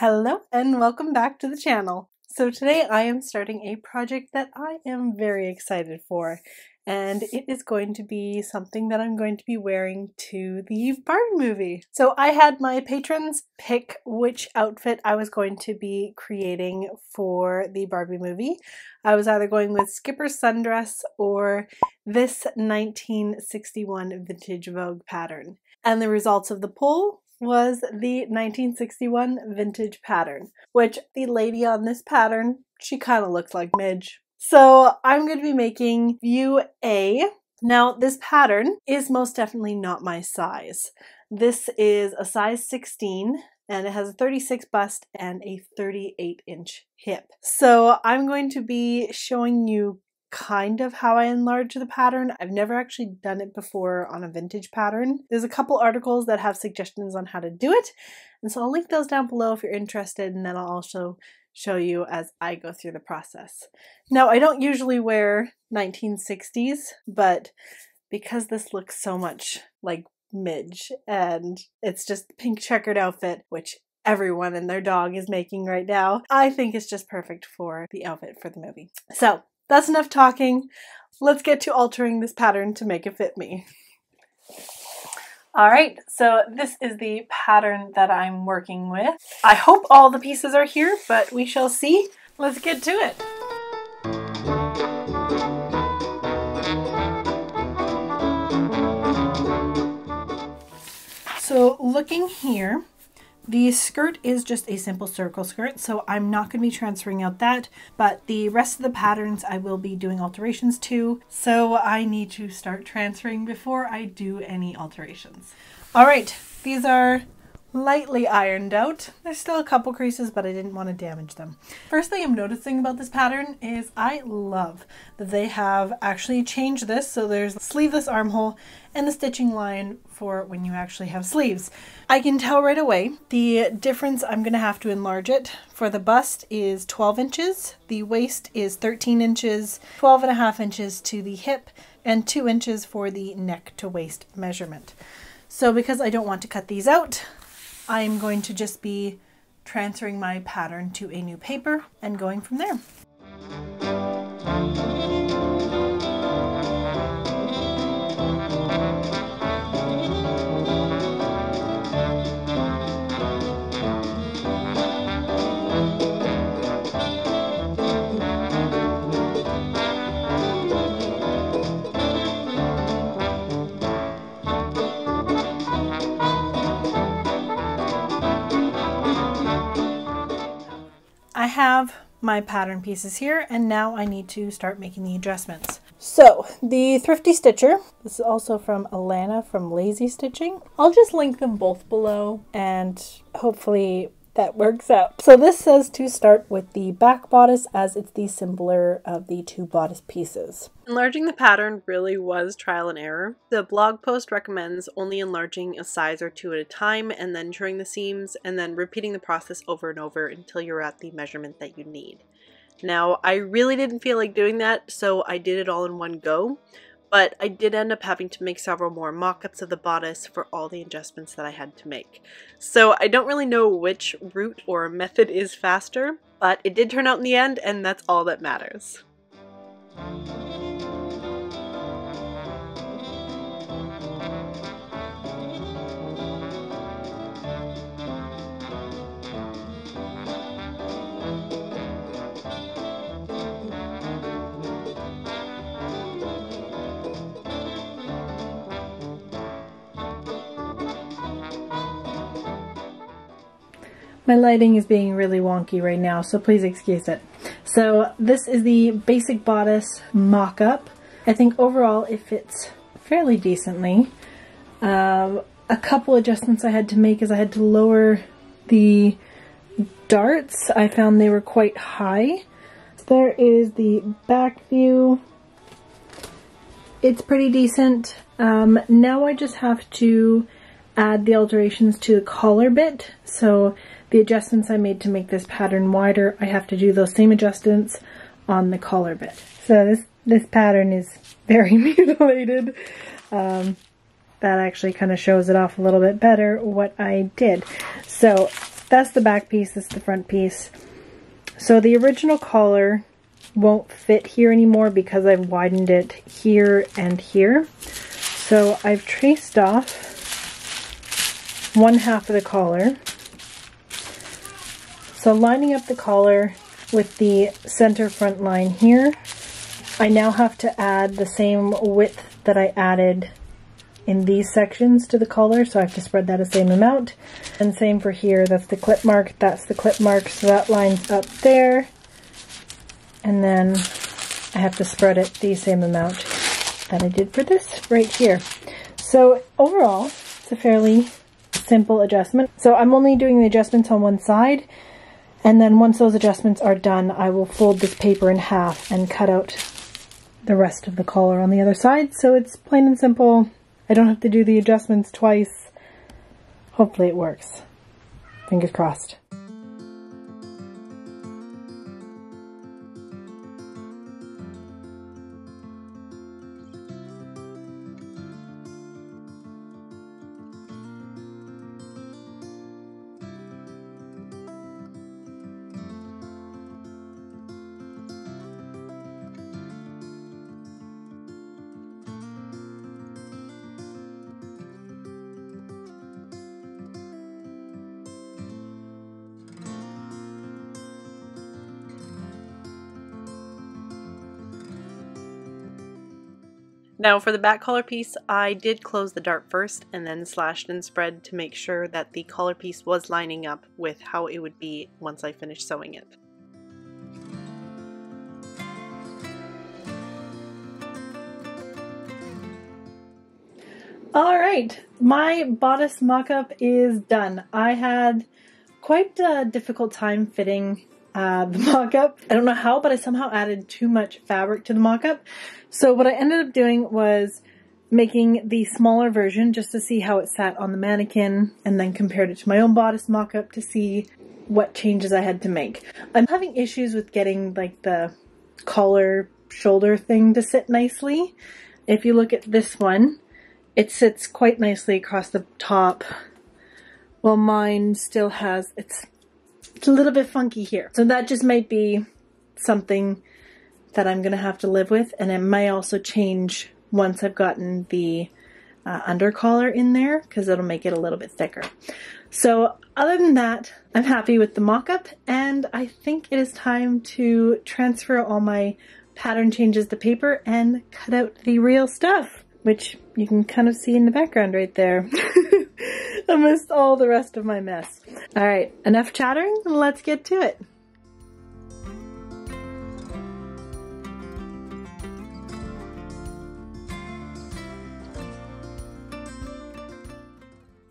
Hello and welcome back to the channel. So today I am starting a project that I am very excited for, and it is going to be something that I'm going to be wearing to the Barbie movie. So I had my patrons pick which outfit I was going to be creating for the Barbie movie. I was either going with Skipper's sundress or this 1961 vintage Vogue pattern. And the results of the poll was the 1961 vintage pattern, which the lady on this pattern, she kind of looks like Midge. So I'm going to be making view A. Now this pattern is most definitely not my size. This is a size 16 and it has a 36 bust and a 38-inch hip. So I'm going to be showing you kind of how I enlarge the pattern. I've never actually done it before on a vintage pattern. There's a couple articles that have suggestions on how to do it, and so I'll link those down below if you're interested, and then I'll also show you as I go through the process. Now, I don't usually wear 1960s, but because this looks so much like Midge, and it's just a pink checkered outfit, which everyone and their dog is making right now, I think it's just perfect for the outfit for the movie. So that's enough talking. Let's get to altering this pattern to make it fit me. Alright, so this is the pattern that I'm working with. I hope all the pieces are here, but we shall see. Let's get to it. So looking here, the skirt is just a simple circle skirt, so I'm not going to be transferring out that, but the rest of the patterns I will be doing alterations to, so I need to start transferring before I do any alterations. Alright, these are lightly ironed out. There's still a couple creases, but I didn't want to damage them. First thing I'm noticing about this pattern is I love that they have actually changed this, so there's a sleeveless armhole and the stitching line for when you actually have sleeves. I can tell right away the difference. I'm going to have to enlarge it. For the bust is 12 inches, the waist is 13 inches, 12.5 inches to the hip, and 2 inches for the neck to waist measurement. So because I don't want to cut these out, I'm going to just be transferring my pattern to a new paper and going from there. I have my pattern pieces here, and now I need to start making the adjustments. So the Thrifty Stitcher, this is also from Alana from Lazy Stitching. I'll just link them both below and hopefully that works out. So this says to start with the back bodice, as it's the simpler of the two bodice pieces. Enlarging the pattern really was trial and error. The blog post recommends only enlarging a size or two at a time and then turning the seams and then repeating the process over and over until you're at the measurement that you need. Now, I really didn't feel like doing that, so I did it all in one go. But I did end up having to make several more mock-ups of the bodice for all the adjustments that I had to make. So I don't really know which route or method is faster, but it did turn out in the end, and that's all that matters. My lighting is being really wonky right now, so please excuse it. So this is the basic bodice mock-up. I think overall it fits fairly decently. A couple adjustments I had to make is I had to lower the darts. I found they were quite high. There is the back view. It's pretty decent. Now I just have to add the alterations to the collar bit. So the adjustments I made to make this pattern wider, I have to do those same adjustments on the collar bit. So this pattern is very mutilated. That actually kind of shows it off a little bit better what I did. So That's the back piece, this is the front piece. So the original collar won't fit here anymore because I've widened it here and here. So I've traced off one half of the collar. So lining up the collar with the center front line here, I now have to add the same width that I added in these sections to the collar, so I have to spread that the same amount. And same for here, that's the clip mark, that's the clip mark, so that lines up there. And then I have to spread it the same amount that I did for this right here. So overall, it's a fairly simple adjustment. So I'm only doing the adjustments on one side, and then once those adjustments are done, I will fold this paper in half and cut out the rest of the collar on the other side. So it's plain and simple. I don't have to do the adjustments twice. Hopefully it works. Fingers crossed. Now for the back collar piece, I did close the dart first and then slashed and spread to make sure that the collar piece was lining up with how it would be once I finished sewing it. Alright, my bodice mock-up is done. I had quite a difficult time fitting the mock-up. I don't know how, but I somehow added too much fabric to the mock-up. So what I ended up doing was making the smaller version just to see how it sat on the mannequin, and then compared it to my own bodice mock-up to see what changes I had to make. I'm having issues with getting like the collar shoulder thing to sit nicely. If you look at this one, it sits quite nicely across the top, while mine still has, it's a little bit funky here. So that just might be something that I'm gonna have to live with, and it might also change once I've gotten the under collar in there, because it'll make it a little bit thicker. So other than that, I'm happy with the mock-up, and I think it is time to transfer all my pattern changes to paper and cut out the real stuff, which you can kind of see in the background right there. Amidst all the rest of my mess. Alright, enough chattering, let's get to it.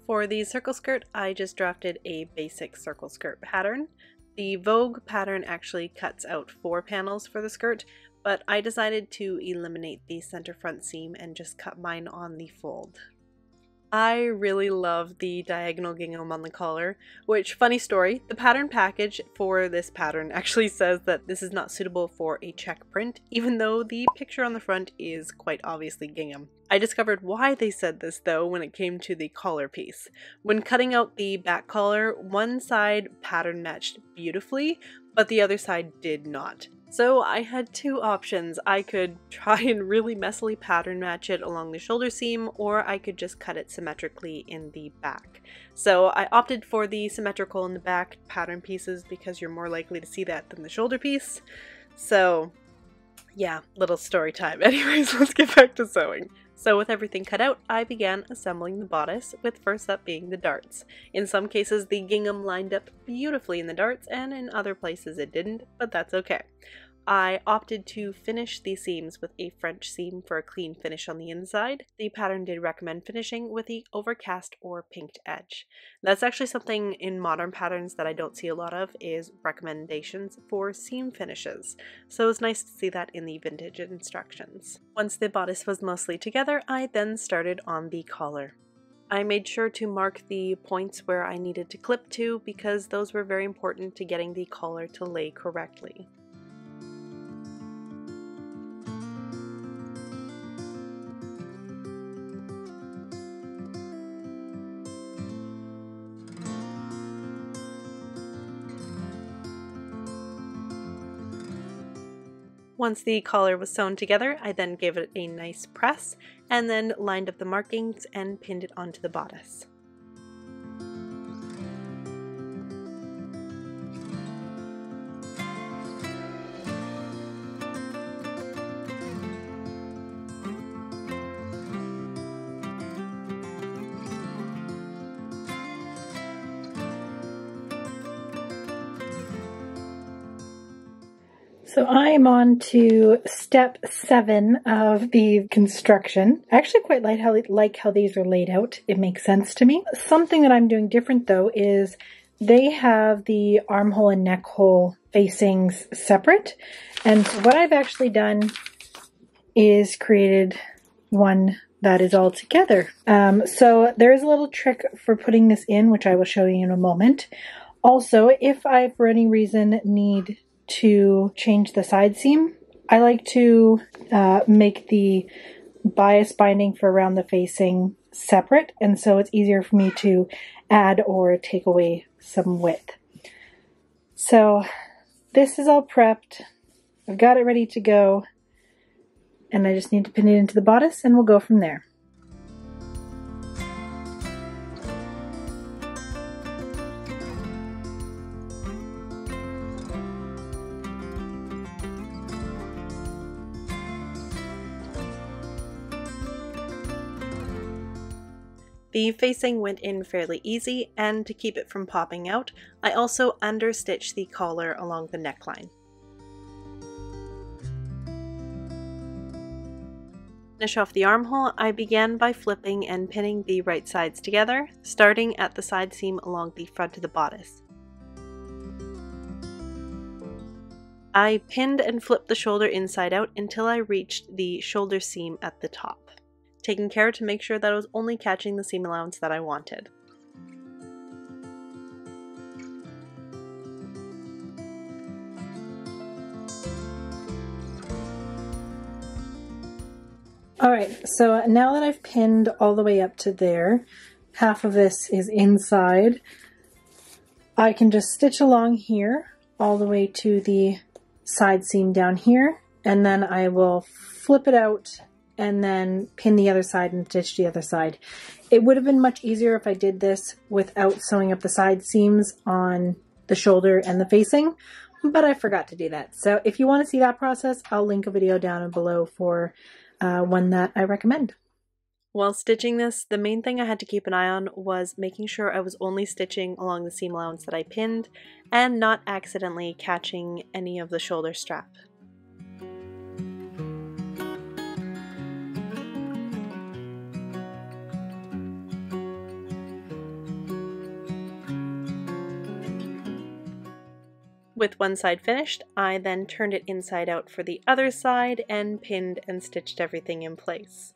For the circle skirt, I just drafted a basic circle skirt pattern. The Vogue pattern actually cuts out 4 panels for the skirt, but I decided to eliminate the center front seam and just cut mine on the fold. I really love the diagonal gingham on the collar, which, funny story, the pattern package for this pattern actually says that this is not suitable for a check print, even though the picture on the front is quite obviously gingham. I discovered why they said this though when it came to the collar piece. When cutting out the back collar, one side pattern matched beautifully, but the other side did not. So I had 2 options. I could try and really messily pattern match it along the shoulder seam, or I could just cut it symmetrically in the back. So I opted for the symmetrical in the back pattern pieces because you're more likely to see that than the shoulder piece. So yeah, little story time. Anyways, let's get back to sewing. So with everything cut out, I began assembling the bodice, with first up being the darts. In some cases the gingham lined up beautifully in the darts, and in other places it didn't, but that's okay. I opted to finish the seams with a French seam for a clean finish on the inside. The pattern did recommend finishing with the overcast or pinked edge. That's actually something in modern patterns that I don't see a lot of, is recommendations for seam finishes. So it's nice to see that in the vintage instructions. Once the bodice was mostly together, I then started on the collar. I made sure to mark the points where I needed to clip to, because those were very important to getting the collar to lay correctly. Once the collar was sewn together, I then gave it a nice press and then lined up the markings and pinned it onto the bodice. So I'm on to step 7 of the construction. I actually quite like how these are laid out. It makes sense to me. Something that I'm doing different though is they have the armhole and neck hole facings separate. And so what I've actually done is created one that is all together. So there is a little trick for putting this in, which I will show you in a moment. Also, if I for any reason need to change the side seam, I like to make the bias binding for around the facing separate, and so it's easier for me to add or take away some width. So this is all prepped. I've got it ready to go, and I just need to pin it into the bodice and we'll go from there. The facing went in fairly easy, and to keep it from popping out, I also understitched the collar along the neckline. To finish off the armhole, I began by flipping and pinning the right sides together, starting at the side seam along the front of the bodice. I pinned and flipped the shoulder inside out until I reached the shoulder seam at the top, taking care to make sure that I was only catching the seam allowance that I wanted. Alright, so now that I've pinned all the way up to there, half of this is inside, I can just stitch along here all the way to the side seam down here, and then I will flip it out and then pin the other side and stitch the other side. It would have been much easier if I did this without sewing up the side seams on the shoulder and the facing, but I forgot to do that. So if you want to see that process, I'll link a video down below for one that I recommend. While stitching this, the main thing I had to keep an eye on was making sure I was only stitching along the seam allowance that I pinned and not accidentally catching any of the shoulder strap. With one side finished, I then turned it inside out for the other side and pinned and stitched everything in place.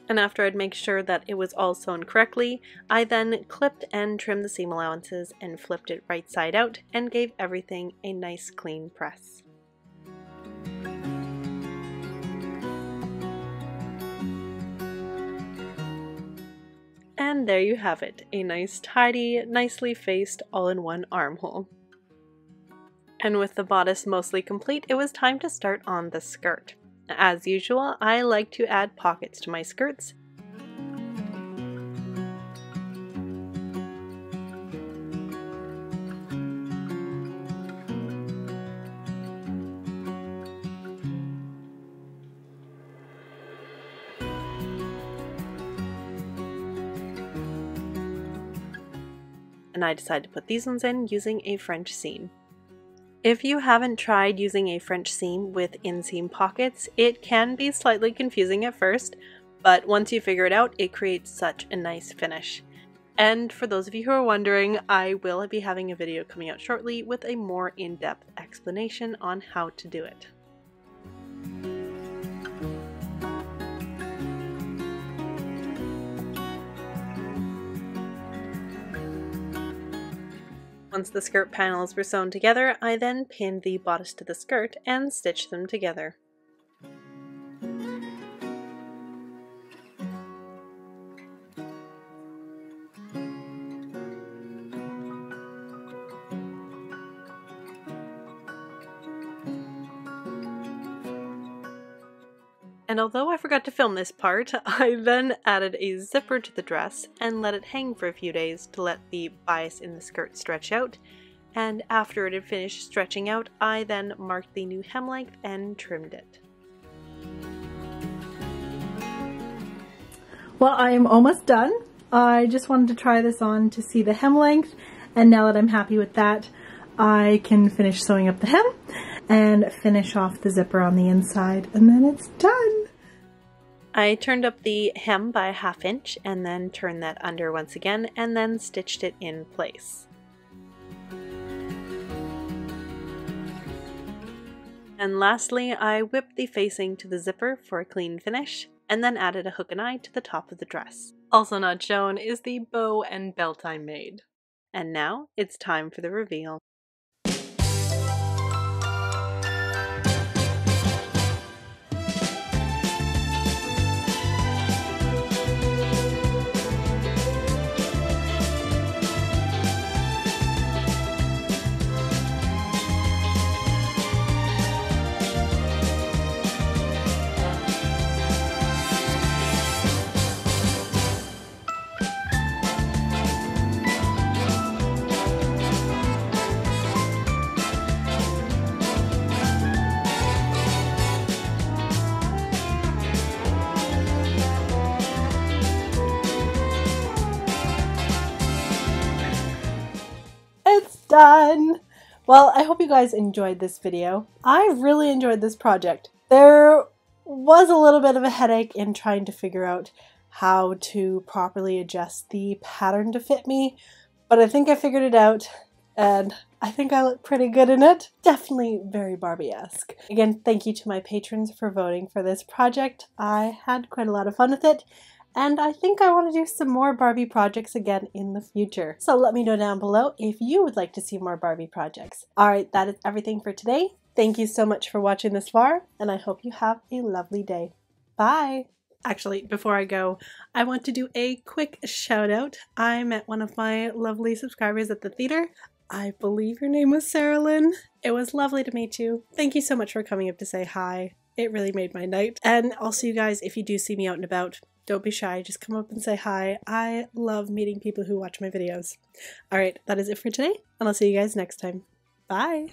And after I'd make sure that it was all sewn correctly, I then clipped and trimmed the seam allowances and flipped it right side out and gave everything a nice clean press. And there you have it, a nice tidy, nicely faced all-in-one armhole. And with the bodice mostly complete, it was time to start on the skirt. As usual, I like to add pockets to my skirts. And I decided to put these ones in using a French seam. If you haven't tried using a French seam with inseam pockets, it can be slightly confusing at first, but once you figure it out, it creates such a nice finish. And for those of you who are wondering, I will be having a video coming out shortly with a more in-depth explanation on how to do it. Once the skirt panels were sewn together, I then pinned the bodice to the skirt and stitched them together. And although I forgot to film this part, I then added a zipper to the dress and let it hang for a few days to let the bias in the skirt stretch out. And after it had finished stretching out, I then marked the new hem length and trimmed it. Well, I am almost done. I just wanted to try this on to see the hem length, and now that I'm happy with that, I can finish sewing up the hem and finish off the zipper on the inside, and then it's done. I turned up the hem by 1/2 inch and then turned that under once again and then stitched it in place. And lastly, I whipped the facing to the zipper for a clean finish and then added a hook and eye to the top of the dress. Also not shown is the bow and belt I made. And now it's time for the reveal. Done! Well, I hope you guys enjoyed this video. I really enjoyed this project. There was a little bit of a headache in trying to figure out how to properly adjust the pattern to fit me, but I think I figured it out, and I think I look pretty good in it. Definitely very Barbie-esque. Again, thank you to my patrons for voting for this project. I had quite a lot of fun with it, and I think I want to do some more Barbie projects again in the future. So let me know down below if you would like to see more Barbie projects. Alright, that is everything for today. Thank you so much for watching this far, and I hope you have a lovely day. Bye! Actually, before I go, I want to do a quick shout out. I met one of my lovely subscribers at the theater. I believe your name was Sarah Lynn. It was lovely to meet you. Thank you so much for coming up to say hi. It really made my night. And also, you guys, if you do see me out and about, don't be shy, just come up and say hi. I love meeting people who watch my videos. Alright, that is it for today, and I'll see you guys next time. Bye!